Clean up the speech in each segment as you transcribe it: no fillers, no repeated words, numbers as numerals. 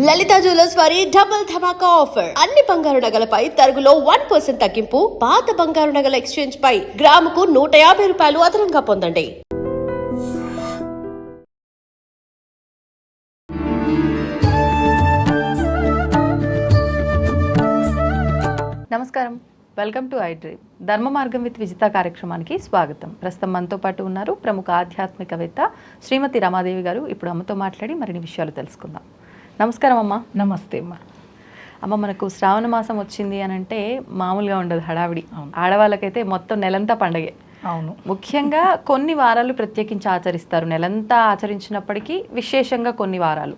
లలిత jewellers వారి double ధమాకా offer. అన్ని బంగారు నగలపై తరుగులో 1% తగ్గింపు. పాత బంగారు నగల ఎక్స్చేంజ్ పై గ్రాముకు 150 రూపాయలు అదనంగా పొందండి. నమస్కారం, వెల్కమ్ టు ఐ డ్రీమ్. ధర్మ మార్గం విత్ విజిత కార్యక్రమానికి స్వాగతం. ప్రస్తుతం మనతో పాటు ఉన్నారు ప్రముఖ ఆధ్యాత్మికవేత్త శ్రీమతి రమాదేవి గారు. ఇప్పుడు అమ్మతో మాట్లాడి మరిన్ని విషయాలు తెలుసుకుందాం. నమస్కారం అమ్మ. నమస్తే అమ్మ. అమ్మ, మనకు శ్రావణ మాసం వచ్చింది అని అంటే మామూలుగా ఉండదు హడావిడి. ఆడవాళ్ళకైతే మొత్తం నెలంతా పండగే. అవును, ముఖ్యంగా కొన్ని వారాలు ప్రత్యేకించి ఆచరిస్తారు. నెలంతా ఆచరించినప్పటికీ విశేషంగా కొన్ని వారాలు,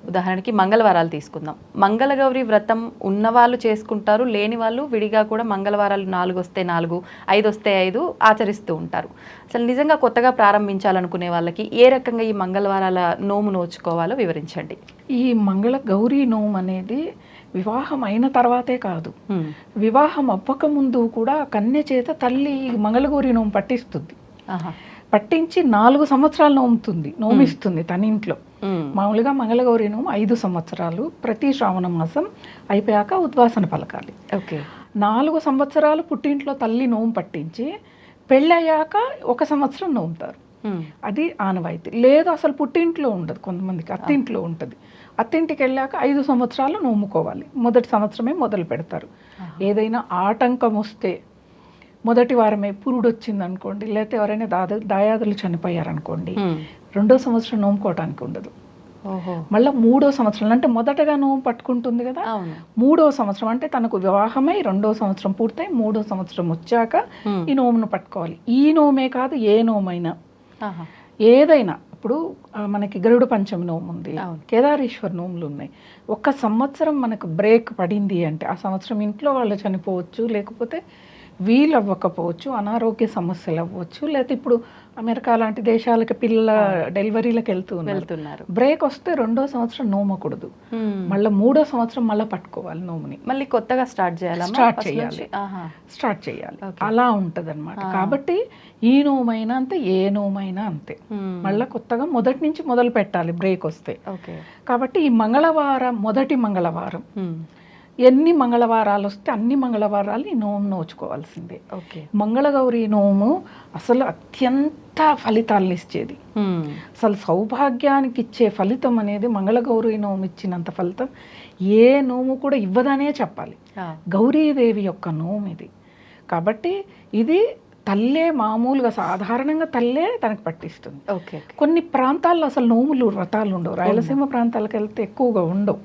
ఉదాహరణకి మంగళవారాలు తీసుకుందాం. మంగళగౌరి వ్రతం ఉన్నవాళ్ళు చేసుకుంటారు, లేని వాళ్ళు విడిగా కూడా మంగళవారాలు 4 వస్తే 4, 5 వస్తే 5 ఆచరిస్తూ ఉంటారు. అసలు నిజంగా కొత్తగా ప్రారంభించాలనుకునే వాళ్ళకి ఏ రకంగా ఈ మంగళవారాల నోము నోచుకోవాలో వివరించండి. ఈ మంగళ గౌరీ నోము అనేది వివాహం అయిన తర్వాతే కాదు, వివాహం అవ్వక ముందు కూడా కన్య చేత తల్లి మంగళగౌరి నోము పట్టిస్తుంది. పట్టించి 4 సంవత్సరాలు నోమిస్తుంది తన ఇంట్లో. మామూలుగా మంగళగౌరి నోము 5 సంవత్సరాలు, ప్రతి శ్రావణ మాసం అయిపోయాక ఉద్వాసన పలకాలి. ఓకే, 4 సంవత్సరాలు పుట్టింట్లో తల్లి నోము పట్టించి పెళ్ళయ్యాక 1 సంవత్సరం నోముతారు. అది ఆనవాయితీ. లేదు అసలు పుట్టింట్లో ఉండదు, కొంతమందికి అత్తింట్లో ఉంటుంది. అత్తింటికి వెళ్ళాక 5 సంవత్సరాలు నోముకోవాలి. మొదటి సంవత్సరమే మొదలు పెడతారు. ఏదైనా ఆటంకం వస్తే మొదటి వారమే పురుడు వచ్చింది అనుకోండి, లేకపోతే ఎవరైనా దాయాదులు చనిపోయారనుకోండి, 2వ సంవత్సరం నోముకోవటానికి ఉండదు. మళ్ళీ 3వ సంవత్సరం అంటే మొదటగా నోము పట్టుకుంటుంది కదా, 3వ సంవత్సరం అంటే తనకు వివాహమై 2వ సంవత్సరం పూర్తయి 3వ సంవత్సరం వచ్చాక ఈ నోమును పట్టుకోవాలి. ఈ నోమే కాదు, ఏ నోమైనా ఏదైనా. ఇప్పుడు మనకి గరుడ పంచమి నోము ఉంది, కేదారేశ్వర నోములు ఉన్నాయి. 1 సంవత్సరం మనకు బ్రేక్ పడింది అంటే ఆ సంవత్సరం ఇంట్లో వాళ్ళు చనిపోవచ్చు, లేకపోతే వీలు అవ్వకపోవచ్చు, అనారోగ్య సమస్యలు అవ్వచ్చు, లేకపోతే ఇప్పుడు అమెరికా లాంటి దేశాలకి పిల్లల డెలివరీలకు వెళ్తున్నారు. బ్రేక్ వస్తే 2వ సంవత్సరం నోమకూడదు, మళ్ళీ 3వ సంవత్సరం మళ్ళీ పట్టుకోవాలి నోముని. మళ్ళీ కొత్తగా స్టార్ట్ చేయాలి. అలా ఉంటది అనమాట. కాబట్టి ఈ నోమైనా అంతే, ఏ నోమైనా అంతే. మళ్ళీ కొత్తగా మొదటి నుంచి మొదలు పెట్టాలి బ్రేక్ వస్తే. కాబట్టి ఈ మంగళవారం, మొదటి మంగళవారం, ఎన్ని మంగళవారాలు వస్తే అన్ని మంగళవారాలు ఈ నోము నోచుకోవాల్సిందే. మంగళగౌరి నోము అసలు అత్యంత ఫలితాలను ఇచ్చేది. అసలు సౌభాగ్యానికి ఇచ్చే ఫలితం అనేది మంగళగౌరి నోము ఇచ్చినంత ఫలితం ఏ నోము కూడా ఇవ్వదనే చెప్పాలి. గౌరీదేవి యొక్క నోము ఇది. కాబట్టి ఇది తల్లే మామూలుగా సాధారణంగా తల్లే తనకు పట్టిస్తుంది. కొన్ని ప్రాంతాల్లో అసలు నోములు వ్రతాలు ఉండవు. రాయలసీమ ప్రాంతాలకు వెళ్తే ఎక్కువగా ఉండవు.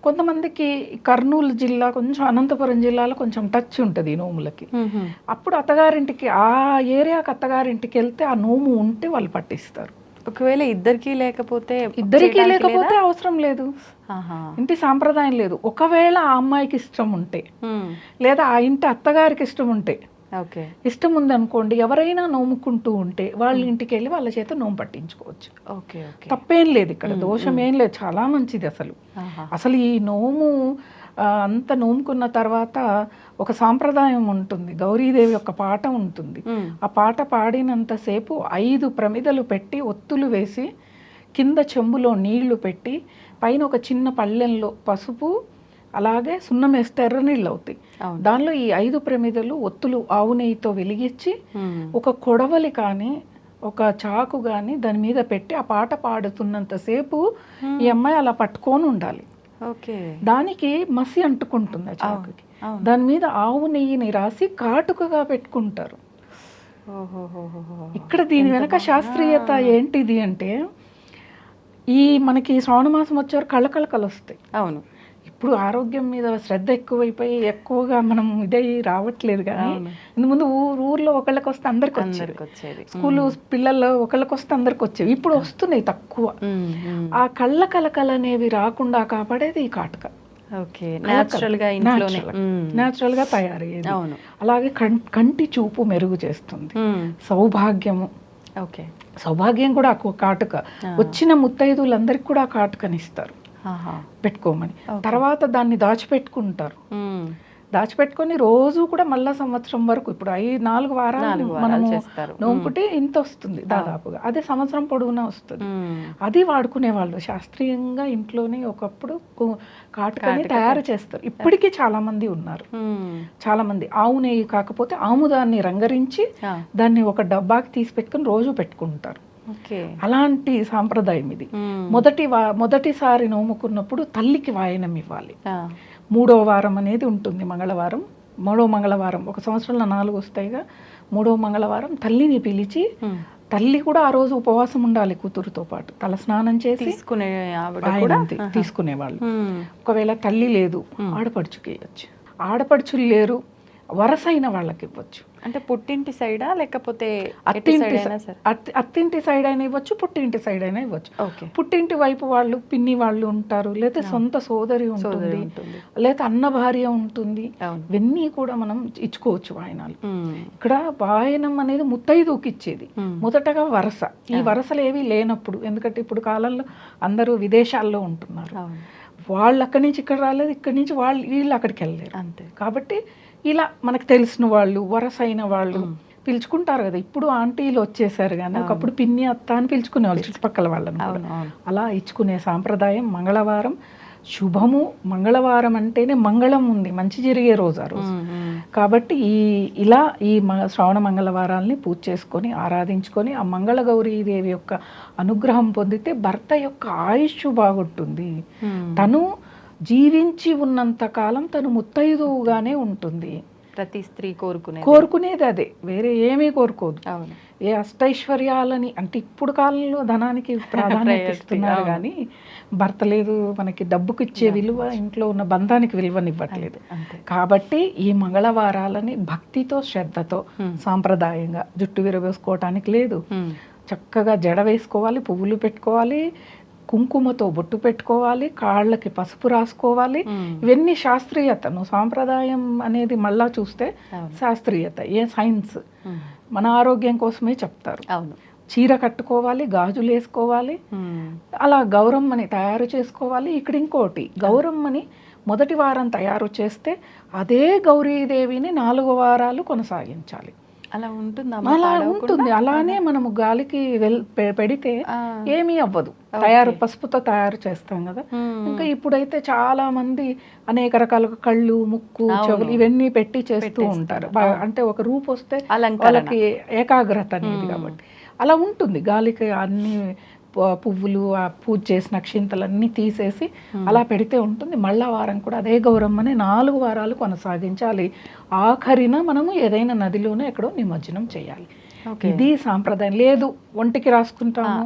కొంతమందికి కర్నూలు జిల్లా, కొంచెం అనంతపురం జిల్లాలో కొంచెం టచ్ ఉంటుంది ఈ నోములకి. అప్పుడు అత్తగారింటికి, ఆ ఏరియాకి అత్తగారింటికి వెళ్తే ఆ నోము ఉంటే వాళ్ళు పట్టిస్తారు. ఒకవేళ ఇద్దరికీ లేకపోతే అవసరం లేదు, ఇంటి సాంప్రదాయం లేదు. ఒకవేళ ఆ అమ్మాయికి ఇష్టం ఉంటే, లేదా ఆ ఇంటి అత్తగారికి ఇష్టం ఉంటే, ఇష్టం ఉందనుకోండి, ఎవరైనా నోముకుంటూ ఉంటే వాళ్ళ ఇంటికి వెళ్ళి వాళ్ళ చేత నోము పట్టించుకోవచ్చు. తప్పేం లేదు, ఇక్కడ దోషం ఏం లేదు, చాలా మంచిది. అసలు ఈ నోము అంత నోముకున్న తర్వాత ఒక సాంప్రదాయం ఉంటుంది. గౌరీదేవి యొక్క పాట ఉంటుంది. ఆ పాట పాడినంతసేపు 5 ప్రమిదలు పెట్టి, ఒత్తులు వేసి, కింద చెంబులో నీళ్లు పెట్టి, పైన ఒక చిన్న పళ్ళెంలో పసుపు, అలాగే సున్నం వేస్తే ఎర్ర నీళ్ళు అవుతాయి. దానిలో ఈ 5 ప్రమిదలు ఒత్తులు ఆవు నెయ్యితో వెలిగించి, ఒక కొడవలి కానీ ఒక చాకు కానీ దాని మీద పెట్టి ఆ పాట పాడుతున్నంతసేపు ఈ అమ్మాయి అలా పట్టుకొని ఉండాలి. దానికి మసి అంటుకుంటుంది ఆ చాకుకి. దాని మీద ఆవు నెయ్యిని రాసి కాటుకగా పెట్టుకుంటారు. ఇక్కడ దీని వెనక శాస్త్రీయత ఏంటిది అంటే, ఈ మనకి శ్రావణ మాసం వచ్చేవారు కళ్ళకళకలు వస్తాయి. అవును, ఇప్పుడు ఆరోగ్యం మీద శ్రద్ధ ఎక్కువైపోయి ఎక్కువగా మనం ఇదే రావట్లేదు. కానీ ఇంతకుముందు ఊర్లో ఒకళ్ళకి వస్తే అందరికి వచ్చేది, స్కూల్ పిల్లల్లో ఒకళ్ళకి వస్తే అందరికి వచ్చేవి. ఇప్పుడు వస్తున్నాయి తక్కువ. ఆ కళ్ళ కలకలు అనేవి రాకుండా కాపాడేది ఈ కాటుక. న్యాచురల్ గా తయారయ్యేది. అలాగే కంటి చూపు మెరుగు చేస్తుంది, సౌభాగ్యము. సౌభాగ్యం కూడా కాటుక. వచ్చిన ముత్తైదులందరికి కూడా కాటుకనిస్తారు పెట్టుకోమని. తర్వాత దాన్ని దాచిపెట్టుకుంటారు. దాచిపెట్టుకొని రోజు కూడా మళ్ళా సంవత్సరం వరకు ఇప్పుడు 4 వారాలు మనము చేస్తారు. నోముకుంటే ఇంత వస్తుంది దాదాపుగా, అదే సంవత్సరం పొడవునా వస్తుంది. అది వాడుకునేవాళ్ళు శాస్త్రీయంగా ఇంట్లోనే. ఒకప్పుడు కాటుకని తయారు చేస్తారు, ఇప్పటికీ చాలా మంది ఉన్నారు. చాలా మంది ఆవు నెయ్యి కాకపోతే ఆముదాన్ని రంగరించి దాన్ని ఒక డబ్బాకి తీసి పెట్టుకుని రోజు పెట్టుకుంటారు. అలాంటి సాంప్రదాయం ఇది. మొదటిసారి నోముకున్నప్పుడు తల్లికి వాయనం ఇవ్వాలి. 3వ వారం అనేది ఉంటుంది, మంగళవారం. 3వ మంగళవారం, ఒక సంవత్సరంలో 4 వస్తాయిగా, 3వ మంగళవారం తల్లిని పిలిచి, తల్లి కూడా ఆ రోజు ఉపవాసం ఉండాలి కూతురుతో పాటు, తల స్నానం చేసి తీసుకునేవాళ్ళు. ఒకవేళ తల్లి లేదు, ఆడపడుచుకి ఇవ్వచ్చు. ఆడపడుచులు లేరు, వరసైన వాళ్ళకి ఇవ్వచ్చు. అంటే పుట్టింటి సైడా లేకపోతే అత్తింటి సైడ్ అయినా ఇవ్వచ్చు, పుట్టింటి సైడ్ అయినా ఇవ్వచ్చు. పుట్టింటి వైపు వాళ్ళు పిన్ని వాళ్ళు ఉంటారు, లేదా సొంత సోదరి ఉంటుంది, లేదా అన్న భార్య ఉంటుంది. ఇవన్నీ కూడా మనం ఇచ్చుకోవచ్చు వాయనాలు. ఇక్కడ వాయనం అనేది ముత్తైదుకి ఇచ్చేది మొదటగా వరస. ఈ వరసలు ఏవి లేనప్పుడు, ఎందుకంటే ఇప్పుడు కాలంలో అందరూ విదేశాల్లో ఉంటున్నారు, వాళ్ళు అక్కడి నుంచి ఇక్కడ రాలేదు, ఇక్కడి నుంచి వీళ్ళు అక్కడికి వెళ్ళలేరు అంతే. కాబట్టి ఇలా మనకు తెలిసిన వాళ్ళు, వరసైన వాళ్ళు పిలుచుకుంటారు కదా. ఇప్పుడు ఆంటీలు వచ్చేసారు, కానీ ఒకప్పుడు పిన్ని అత్త అని పిలుచుకునేవాళ్ళు చుట్టుపక్కల వాళ్ళని కూడా. అలా ఇచ్చుకునే సాంప్రదాయం. మంగళవారం శుభము, మంగళవారం అంటేనే మంగళం ఉంది, మంచి జరిగే రోజు ఆ రోజు. కాబట్టి ఇలా ఈ శ్రావణ మంగళవారాల్ని పూజ చేసుకొని ఆరాధించుకొని ఆ మంగళగౌరీదేవి యొక్క అనుగ్రహం పొందితే భర్త యొక్క ఆయుష్ బాగుంటుంది. తను జీవించి ఉన్నంత కాలం తను ముత్తైదువుగానే ఉంటుంది. ప్రతి స్త్రీ కోరుకునేది అదే, వేరే ఏమీ కోరుకోదు. ఏ అష్టైశ్వర్యాలని అంటే ఇప్పుడు కాలంలో ధనానికి ప్రాధాన్యత ఇస్తున్నారు, కానీ భర్త లేదు, మనకి డబ్బుకి ఇచ్చే విలువ, ఇంట్లో ఉన్న బంధానికి విలువనివ్వట్లేదు. కాబట్టి ఈ మంగళవారాలని భక్తితో శ్రద్ధతో సాంప్రదాయంగా, జుట్టు విరవేసుకోవటానికి లేదు, చక్కగా జడ వేసుకోవాలి, పువ్వులు పెట్టుకోవాలి, కుంకుమతో బొట్టు పెట్టుకోవాలి, కాళ్ళకి పసుపు రాసుకోవాలి. ఇవన్నీ శాస్త్రీయతను, సాంప్రదాయం అనేది మళ్ళా చూస్తే శాస్త్రీయత, ఏ సైన్స్, మన ఆరోగ్యం కోసమే చెప్తారు. చీర కట్టుకోవాలి, గాజులు వేసుకోవాలి, అలా గౌరమ్మని తయారు చేసుకోవాలి. ఇక్కడ ఇంకోటి, గౌరమ్మని మొదటి వారం తయారు చేస్తే అదే గౌరీదేవిని 4 వారాలు కొనసాగించాలి. అలా ఉంటుంది. అలానే మనము గాలికి పెడితే ఏమీ అవ్వదు. పసుపుతో తయారు చేస్తాం కదా. ఇంకా ఇప్పుడైతే చాలా మంది అనేక రకాలుగా కళ్ళు, ముక్కు, చెవులు ఇవన్నీ పెట్టి చేస్తూ ఉంటారు. అంటే ఒక రూపు వస్తే వాళ్ళకి ఏకాగ్రత అనేది. కాబట్టి అలా ఉంటుంది. గాలికి అన్ని పువ్వులు, ఆ పూజ చేసిన అక్షింతలన్నీ తీసేసి అలా పెడితే ఉంటుంది. మళ్ళా వారం కూడా అదే గౌరమ్మని 4 వారాలు కొనసాగించాలి. ఆఖరిన మనము ఏదైనా నదిలోనే ఎక్కడో నిమజ్జనం చేయాలి. ఇది సాంప్రదాయం. లేదు ఒంటికి రాసుకుంటాము,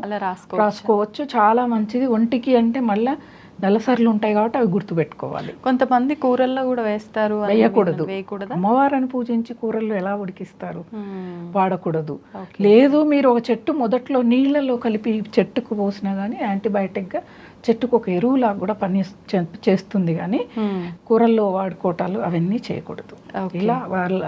రాసుకోవచ్చు, చాలా మంచిది. ఒంటికి అంటే మళ్ళా నలసర్లు ఉంటాయి కాబట్టి అవి గుర్తుపెట్టుకోవాలి. కొంతమంది కూరల్లో కూడా వేస్తారు, వేయకూడదు. అమ్మవారిని పూజించి కూరల్లో ఎలా ఉడికిస్తారు, వాడకూడదు. లేదు మీరు ఒక చెట్టు మొదట్లో నీళ్లలో కలిపి చెట్టుకు పోసినా కానీ యాంటీబయాటిక్గా చెట్టుకు ఒక ఎరువులా కూడా పని చేస్తుంది, కానీ కూరల్లో వాడుకోవటాలు అవన్నీ చేయకూడదు. ఇలా వాళ్ళ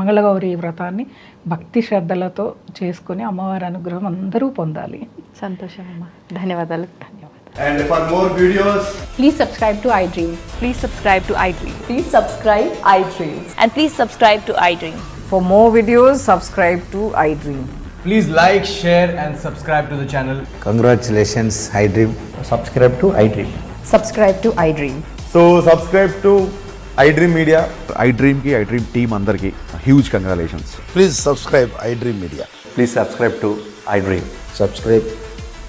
మంగళగౌరి వ్రతాన్ని భక్తి శ్రద్ధలతో చేసుకుని అమ్మవారి అనుగ్రహం అందరూ పొందాలి. సంతోషం అమ్మా, ధన్యవాదాలు. And for more videos, please subscribe to iDream. Please subscribe to iDream. Please subscribe iDream. And please subscribe to iDream. For more videos, subscribe to iDream. please like, share and subscribe to the channel. Congratulations, iDream. Subscribe to iDream. Subscribe to iDream. So subscribe to iDream Media. iDream team andarki huge congratulations. Please subscribe iDream Media. Please subscribe to iDream. Subscribe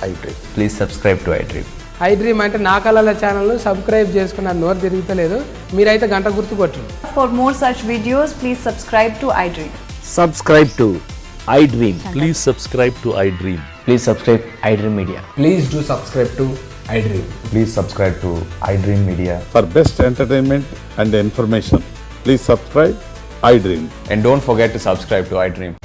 iDream. Please subscribe to iDream. iDream అంటే నా కళల ఛానల్ను subscribe చేసుకున్న నోరు తిరుగుతలేదు, మీరైతే గంట గుర్తు కొట్టండి. For more such videos, please subscribe to iDream. Subscribe to iDream. Please subscribe to iDream. Please subscribe iDream Media. Please do subscribe to iDream. Please subscribe to iDream Media. For best entertainment and information, please subscribe iDream. And don't forget to subscribe to iDream.